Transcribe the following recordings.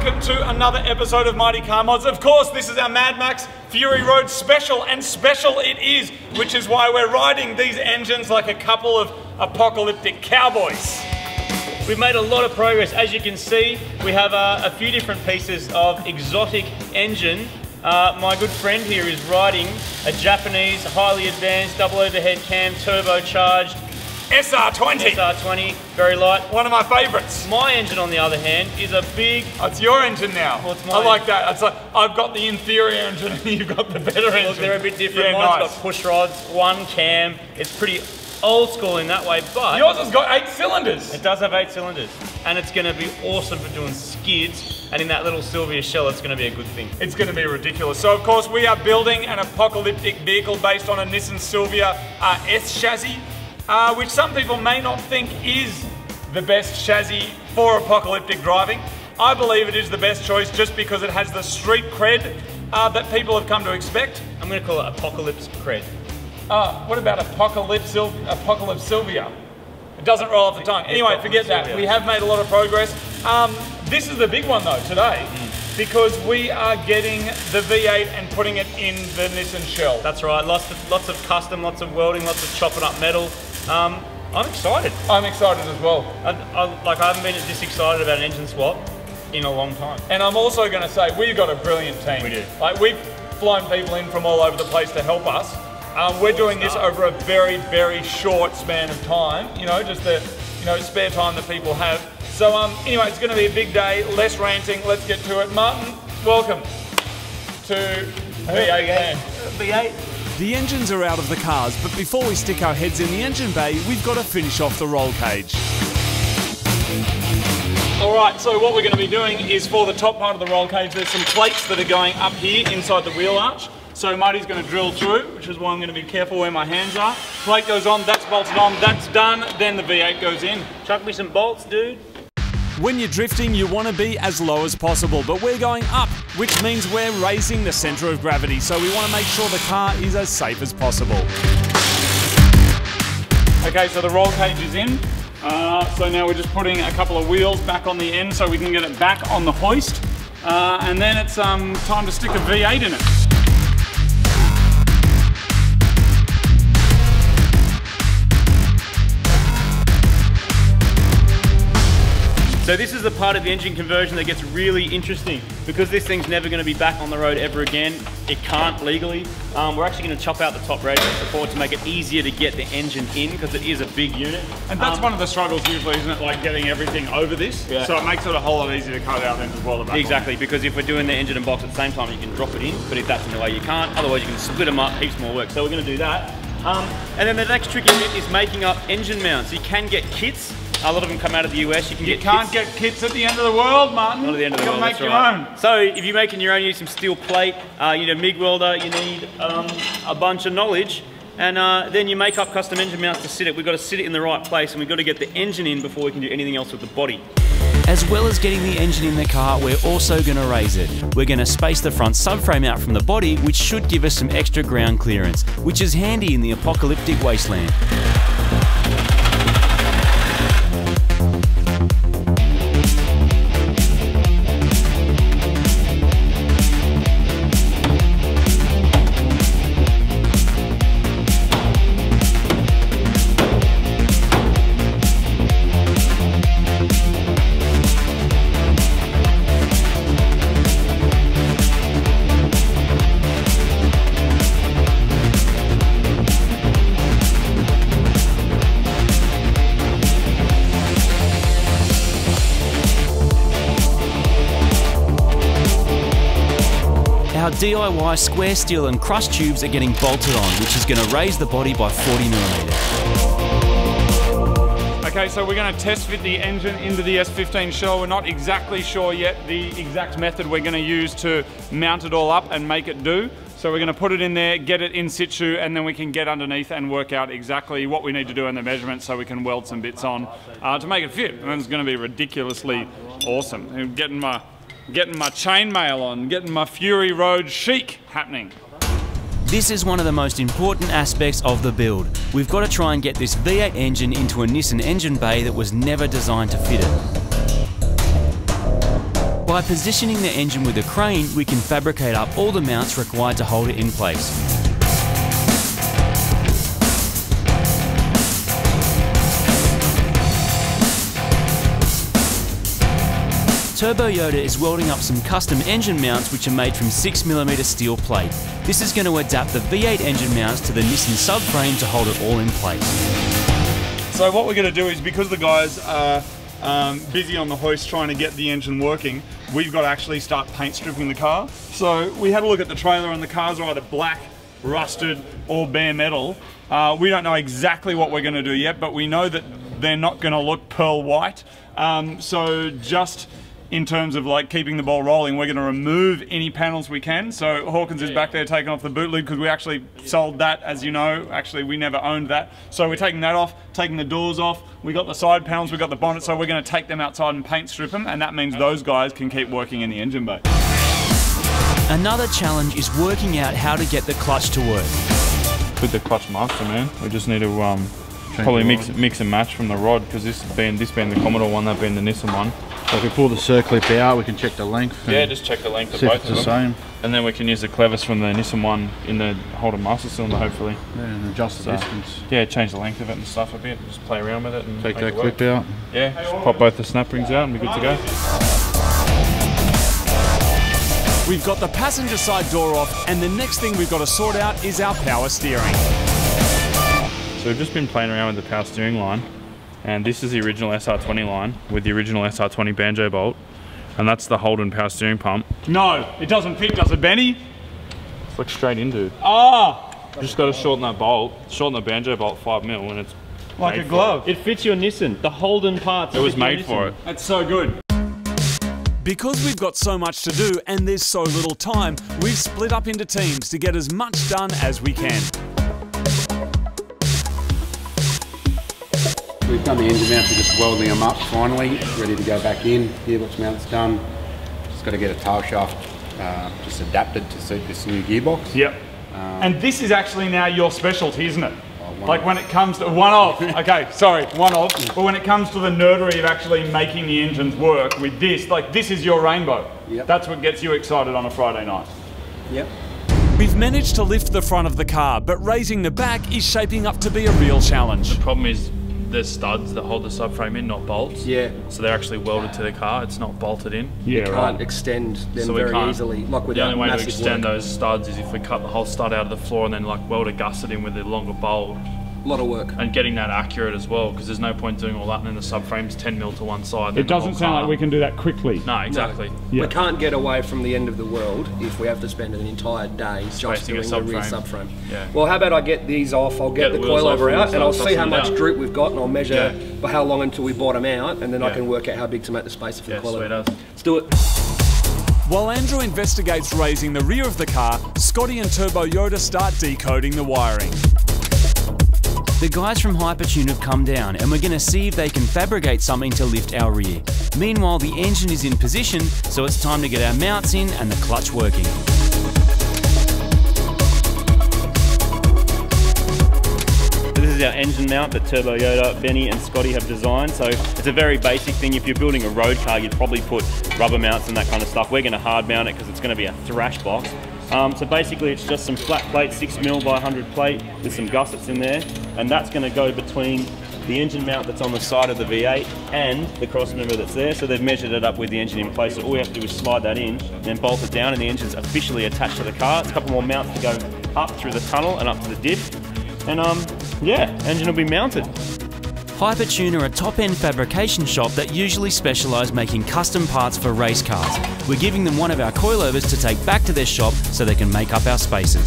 welcome to another episode of Mighty Car Mods. Of course, this is our Mad Max Fury Road special, and special it is, which is why we're riding these engines like a couple of apocalyptic cowboys. We've made a lot of progress. As you can see, we have a few different pieces of exotic engine. My good friend here is riding a Japanese, highly advanced, double overhead cam, turbocharged SR20. SR20, very light. One of my favourites. My engine, on the other hand, is a big... Oh, it's your engine now. Well, it's my I like that. It's like, I've got the inferior engine and you've got the better engine. Look, they're a bit different. Yeah, Mine's nice. got push rods, one cam. It's pretty old school in that way, but... Yours has got 8 cylinders. It does have 8 cylinders. And it's going to be awesome for doing skids. And in that little Sylvia shell, it's going to be a good thing. It's going to be ridiculous. So, of course, we are building an apocalyptic vehicle based on a Nissan Sylvia S chassis. Which some people may not think is the best chassis for apocalyptic driving. I believe it is the best choice just because it has the street cred that people have come to expect. I'm going to call it Apocalypse Cred. What about Apocalypse Sylvia? It doesn't roll off the tongue. Anyway, forget that. We have made a lot of progress. This is the big one though today, because we are getting the V8 and putting it in the Nissan shell. That's right. Lots of custom, lots of welding, lots of chopping up metal. I'm excited. I'm excited as well. I haven't been this excited about an engine swap in a long time. And I'm also going to say, we've got a brilliant team. We do. Like, we've flown people in from all over the place to help us. We're doing this over a very, very short span of time. You know, just the spare time that people have. So anyway, it's going to be a big day. Less ranting. Let's get to it. Martin, welcome to V8 Man. V8. The engines are out of the cars, but before we stick our heads in the engine bay, we've got to finish off the roll cage. Alright, so what we're going to be doing is for the top part of the roll cage, there's some plates that are going up here inside the wheel arch. So Marty's going to drill through, which is why I'm going to be careful where my hands are. Plate goes on, that's bolted on, that's done, then the V8 goes in. Chuck me some bolts, dude. When you're drifting, you want to be as low as possible, but we're going up, which means we're raising the centre of gravity, so we want to make sure the car is as safe as possible. Okay, so the roll cage is in. So now we're just putting a couple of wheels back on the end so we can get it back on the hoist. And then it's time to stick a V8 in it. So this is the part of the engine conversion that gets really interesting, because this thing's never going to be back on the road ever again. It can't legally. We're actually going to chop out the top radiator support to make it easier to get the engine in, because it is a big unit. And that's one of the struggles usually, isn't it? Like getting everything over this. Yeah. So it makes it a whole lot easier to cut it out then as well. Exactly, because if we're doing the engine and box at the same time, you can drop it in, but if that's in the way, you can't. Otherwise, you can split them up, heaps more work. So we're going to do that. And then the next tricky bit is making up engine mounts. You can get kits. A lot of them come out of the US. You can't get kits at the end of the world, Martin. Not at the end of the world, You've got to make your own. So if you're making your own, you need some steel plate, you need a MIG welder, you need a bunch of knowledge, and then you make up custom engine mounts to sit it. We've got to sit it in the right place, and we've got to get the engine in before we can do anything else with the body. As well as getting the engine in the car, we're also going to raise it. We're going to space the front subframe out from the body, which should give us some extra ground clearance, which is handy in the apocalyptic wasteland. Our DIY square steel and crust tubes are getting bolted on, which is going to raise the body by 40mm. Okay, so we're going to test fit the engine into the S15 shell. We're not exactly sure yet the exact method we're going to use to mount it all up and make it do. So we're going to put it in there, get it in situ, and then we can get underneath and work out exactly what we need to do in the measurements so we can weld some bits on to make it fit. And it's going to be ridiculously awesome. I'm getting my chainmail on, getting my Fury Road chic happening. This is one of the most important aspects of the build. We've got to try and get this V8 engine into a Nissan engine bay that was never designed to fit it. By positioning the engine with a crane, we can fabricate up all the mounts required to hold it in place. Turbo Yoda is welding up some custom engine mounts which are made from 6mm steel plate. This is going to adapt the V8 engine mounts to the Nissan subframe to hold it all in place. So what we're going to do is, because the guys are busy on the hoist trying to get the engine working, we've got to actually start paint stripping the car. So we had a look at the trailer and the car's are either black, rusted or bare metal. We don't know exactly what we're going to do yet, but we know that they're not going to look pearl white. So just in terms of like keeping the ball rolling, we're going to remove any panels we can. So Hawkins is back there taking off the boot lid because we actually sold that, as you know. Actually, we never owned that. So we're taking that off, taking the doors off. We got the side panels, we got the bonnet, so we're going to take them outside and paint strip them, and that means those guys can keep working in the engine bay. Another challenge is working out how to get the clutch to work. With the clutch master, man, we just need to probably mix and match from the rod, because this being the Commodore one, that being the Nissan one. So if we pull the circlip out, we can check the length. Yeah, just check the length of both of them. Same. And then we can use the clevers from the Nissan one in the Holden master cylinder, hopefully. Yeah, and adjust the distance. Yeah, change the length of it and stuff a bit. Just play around with it and take that clip out. Yeah, just pop both the snap rings out and be good to go. We've got the passenger side door off, and the next thing we've got to sort out is our power steering. So we've just been playing around with the power steering line, and this is the original SR20 line with the original SR20 banjo bolt, and that's the Holden power steering pump. No, it doesn't fit, does it, Benny? It's like straight in, dude. Ah! You just got to shorten that bolt, shorten the banjo bolt 5mm, and it's like a glove. It fits your Nissan. The Holden parts. It was made for it. That's so good. Because we've got so much to do and there's so little time, we've split up into teams to get as much done as we can. We've done the engine mounts, we're just welding them up finally, ready to go back in. Gearbox mount's done. Just got to get a tail shaft just adapted to suit this new gearbox. Yep. And this is actually now your specialty, isn't it? Like when it comes to one of, but when it comes to the nerdery of actually making the engines work with this, like this is your rainbow. Yep. That's what gets you excited on a Friday night. Yep. We've managed to lift the front of the car, but raising the back is shaping up to be a real challenge. The problem is there's studs that hold the subframe in, not bolts. Yeah. So they're actually welded to the car, it's not bolted in. Yeah, you can't extend them very easily, like with the only way to extend those studs is if we cut the whole stud out of the floor and then like weld a gusset in with a longer bolt. A lot of work. And getting that accurate as well, because there's no point doing all that and then the subframe's 10mm to one side. It doesn't sound like we can do that quickly. No, exactly. No. Yeah. We can't get away from the end of the world if we have to spend an entire day just doing the rear subframe. Yeah. Well, how about I get these off, I'll get the coilover out, and I'll see how much droop we've got, and I'll measure for how long until we bottom out, and then I can work out how big to make the spacer for the coilover. Let's do it. While Andrew investigates raising the rear of the car, Scotty and Turbo Yoda start decoding the wiring. The guys from Hypertune have come down and we're going to see if they can fabricate something to lift our rear. Meanwhile, the engine is in position, so it's time to get our mounts in and the clutch working. This is our engine mount that Turbo Yoda, Benny and Scotty have designed. So it's a very basic thing. If you're building a road car, you'd probably put rubber mounts and that kind of stuff. We're going to hard mount it because it's going to be a thrash box. So basically it's just some flat plate, 6mm by 100 plate with some gussets in there, and that's going to go between the engine mount that's on the side of the V8 and the cross member that's there. So they've measured it up with the engine in place, so all we have to do is slide that in and then bolt it down, and the engine's officially attached to the car. It's a couple more mounts to go up through the tunnel and up to the diff, and yeah, engine will be mounted. Hypertune are a top-end fabrication shop that usually specialise making custom parts for race cars. We're giving them one of our coilovers to take back to their shop so they can make up our spaces.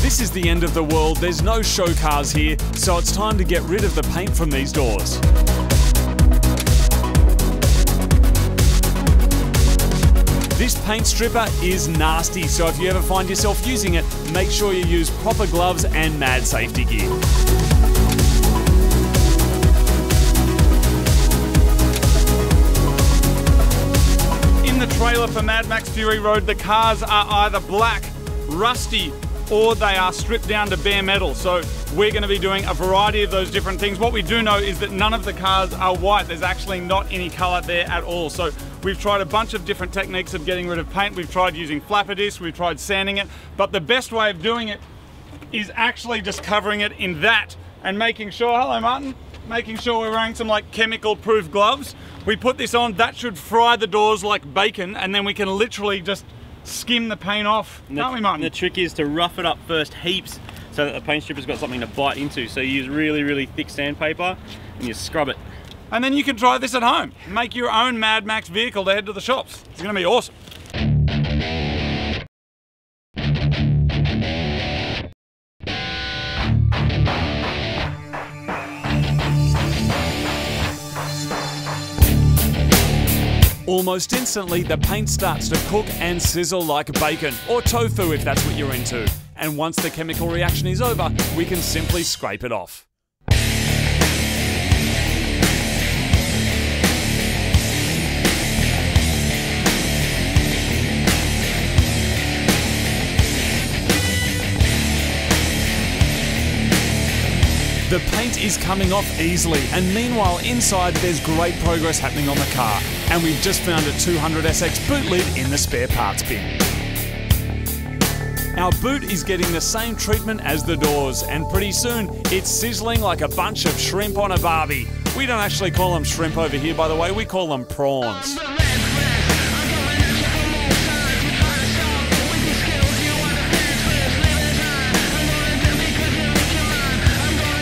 This is the end of the world, there's no show cars here, so it's time to get rid of the paint from these doors. This paint stripper is nasty, so if you ever find yourself using it, make sure you use proper gloves and mad safety gear. The trailer for Mad Max Fury Road, the cars are either black, rusty, or they are stripped down to bare metal. So we're going to be doing a variety of those different things. What we do know is that none of the cars are white. There's actually not any color there at all. So we've tried a bunch of different techniques of getting rid of paint. We've tried using flapper discs, we've tried sanding it, but the best way of doing it is actually just covering it in that and making sure, hello Martin, making sure we're wearing some like chemical proof gloves. We put this on, that should fry the doors like bacon, and then we can literally just skim the paint off, can't we, Martin? The trick is to rough it up first heaps so that the paint stripper's got something to bite into. So you use really, really thick sandpaper and you scrub it. And then you can try this at home. Make your own Mad Max vehicle to head to the shops. It's gonna be awesome. Almost instantly, the paint starts to cook and sizzle like bacon, or tofu if that's what you're into. And once the chemical reaction is over, we can simply scrape it off. The paint is coming off easily, and meanwhile inside there's great progress happening on the car, and we've just found a 200SX boot lid in the spare parts bin. Our boot is getting the same treatment as the doors, and pretty soon it's sizzling like a bunch of shrimp on a barbie. We don't actually call them shrimp over here, by the way, we call them prawns.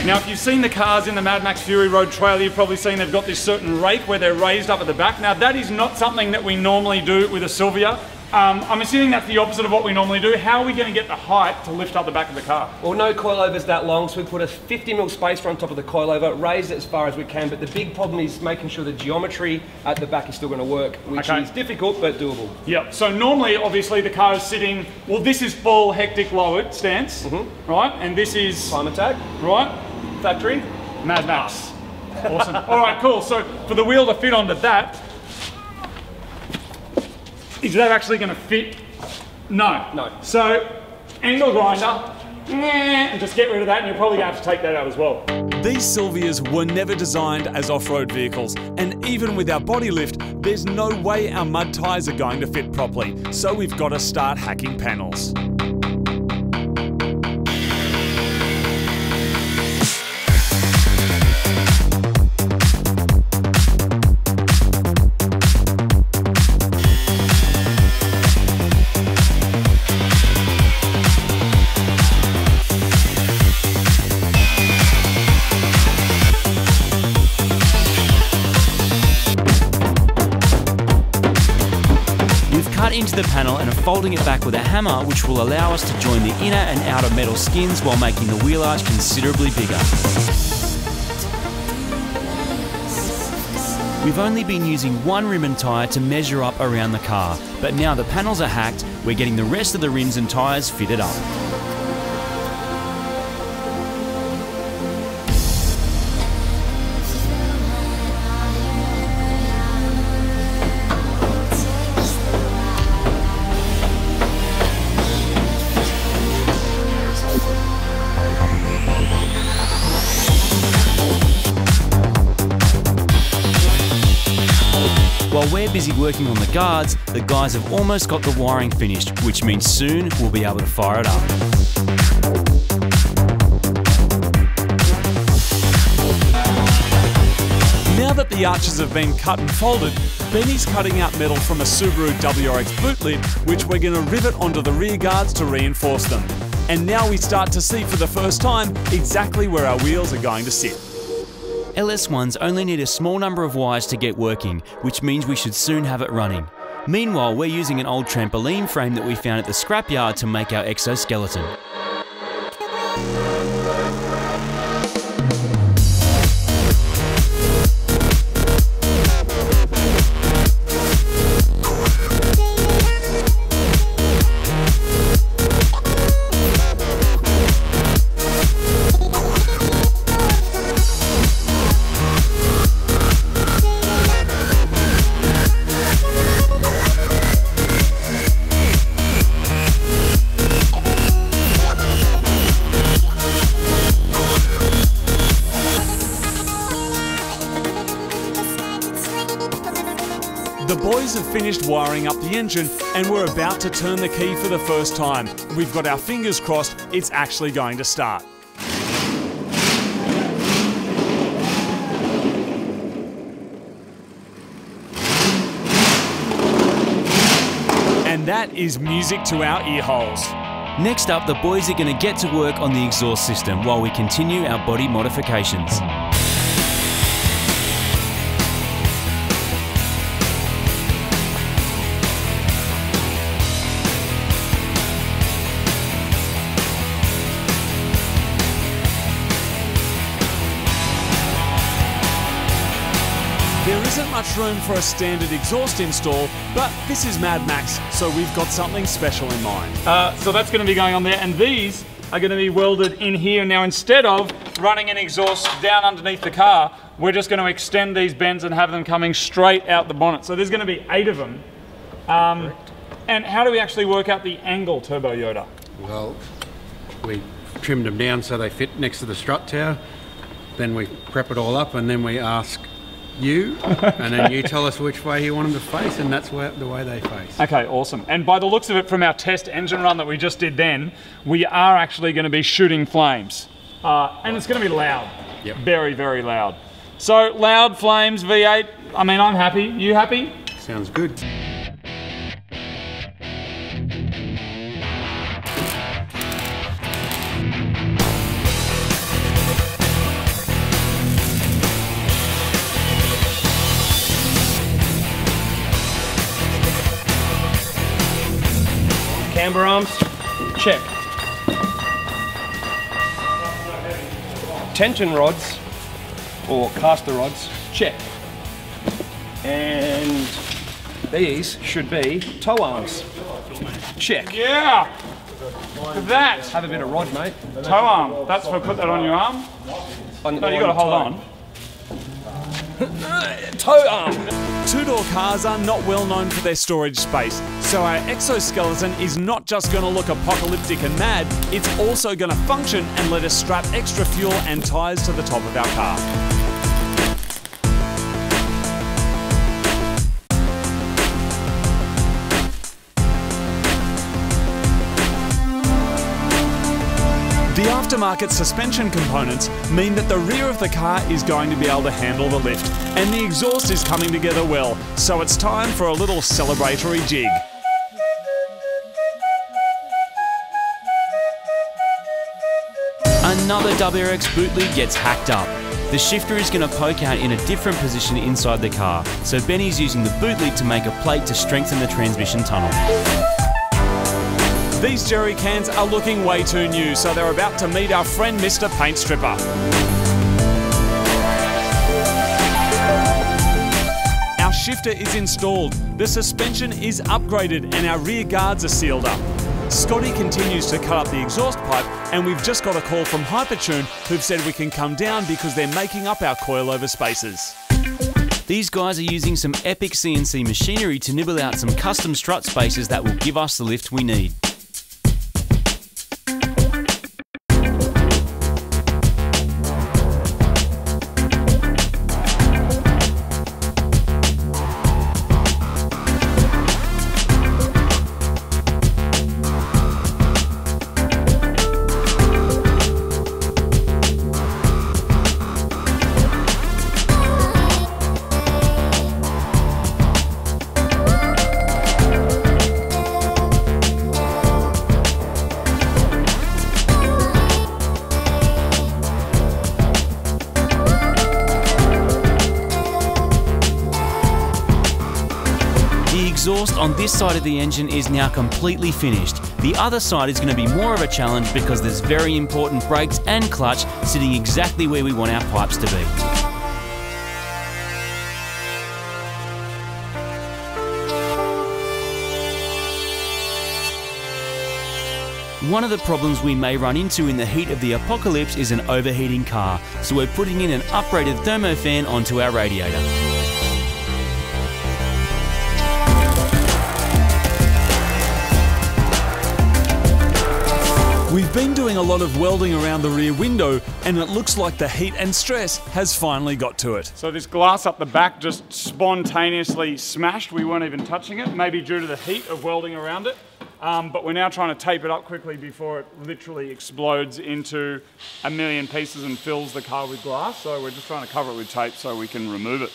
Now, if you've seen the cars in the Mad Max Fury Road trailer, you've probably seen they've got this certain rake where they're raised up at the back. Now, that is not something that we normally do with a Silvia. I'm assuming that's the opposite of what we normally do. How are we going to get the height to lift up the back of the car? Well, no coilover's that long, so we put a 50mm spacer on top of the coilover, raise it as far as we can, but the big problem is making sure the geometry at the back is still going to work, which is difficult but doable. Yep, so normally, obviously, the car is sitting, well, this is full hectic lowered stance, right? And this is... Time attack. Right? Factory. Mad Max. Awesome. All right, cool. So for the wheel to fit onto that, is that actually going to fit? No. No. So angle grinder, and just get rid of that, and you're probably going to have to take that out as well. These Silvias were never designed as off-road vehicles, and even with our body lift, there's no way our mud tyres are going to fit properly, so we've got to start hacking panels. Into the panel and are folding it back with a hammer, which will allow us to join the inner and outer metal skins while making the wheel arch considerably bigger. We've only been using one rim and tyre to measure up around the car, but now the panels are hacked, we're getting the rest of the rims and tyres fitted up. While we're busy working on the guards, the guys have almost got the wiring finished, which means soon we'll be able to fire it up. Now that the arches have been cut and folded, Benny's cutting out metal from a Subaru WRX boot lid, which we're going to rivet onto the rear guards to reinforce them. And now we start to see for the first time exactly where our wheels are going to sit. LS1s only need a small number of wires to get working, which means we should soon have it running. Meanwhile, we're using an old trampoline frame that we found at the scrapyard to make our exoskeleton. The boys have finished wiring up the engine and we're about to turn the key for the first time. We've got our fingers crossed it's actually going to start. And that is music to our ear holes. Next up, the boys are going to get to work on the exhaust system while we continue our body modifications. There isn't much room for a standard exhaust install, but this is Mad Max, so we've got something special in mind. So that's going to be going on there, and these are going to be welded in here. Now, instead of running an exhaust down underneath the car, we're just going to extend these bends and have them coming straight out the bonnet. So there's going to be 8 of them. And how do we actually work out the angle, Turbo Yoda? Well, we trimmed them down so they fit next to the strut tower. Then we prep it all up, and then we ask you, and then you tell us which way you want them to face, and that's the way they face. Okay, awesome. And by the looks of it from our test engine run that we just did then, we are actually going to be shooting flames. And it's going to be loud. Yep. Very, very loud. So, loud flames, V8. I mean, I'm happy. You happy? Sounds good. Camber arms, check. Tension rods, or caster rods, check. And these should be toe arms. Check. Yeah! Look at that! Have a bit of rod, mate. Toe arm. That's for put that on your arm? No, you got to hold on. Toe arm. Two-door cars are not well known for their storage space, so our exoskeleton is not just going to look apocalyptic and mad, it's also going to function and let us strap extra fuel and tyres to the top of our car. The aftermarket suspension components mean that the rear of the car is going to be able to handle the lift, and the exhaust is coming together well, so it's time for a little celebratory jig. Another WRX boot lid gets hacked up. The shifter is going to poke out in a different position inside the car, so Benny's using the boot lid to make a plate to strengthen the transmission tunnel. These jerry cans are looking way too new, so they're about to meet our friend Mr. Paint Stripper. Our shifter is installed, the suspension is upgraded, and our rear guards are sealed up. Scotty continues to cut up the exhaust pipe, and we've just got a call from Hypertune who've said we can come down because they're making up our coilover spaces. These guys are using some epic CNC machinery to nibble out some custom strut spaces that will give us the lift we need. The exhaust on this side of the engine is now completely finished. The other side is going to be more of a challenge because there's very important brakes and clutch sitting exactly where we want our pipes to be. One of the problems we may run into in the heat of the apocalypse is an overheating car, so we're putting in an upgraded thermofan onto our radiator. We've been doing a lot of welding around the rear window, and it looks like the heat and stress has finally got to it. So this glass up the back just spontaneously smashed. We weren't even touching it, maybe due to the heat of welding around it. But we're now trying to tape it up quickly before it literally explodes into a million pieces and fills the car with glass. So we're just trying to cover it with tape so we can remove it.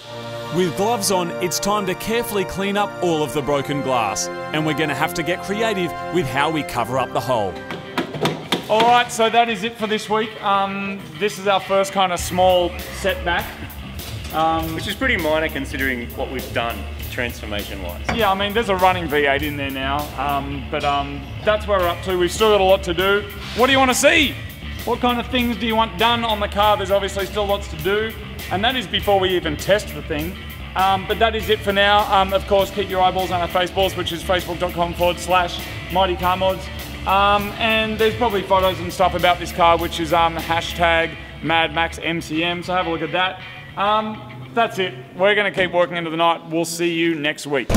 With gloves on, it's time to carefully clean up all of the broken glass. And we're going to have to get creative with how we cover up the hole. All right, so that is it for this week. This is our first kind of small setback. Which is pretty minor considering what we've done transformation-wise. Yeah, I mean, there's a running V8 in there now, but that's where we're up to. We've still got a lot to do. What do you want to see? What kind of things do you want done on the car? There's obviously still lots to do, and that is before we even test the thing. But that is it for now. Of course, keep your eyeballs on our Facebooks, which is facebook.com/Mighty Car Mods. And there's probably photos and stuff about this car, which is hashtag MadMaxMCM, so have a look at that. That's it. We're going to keep working into the night. We'll see you next week.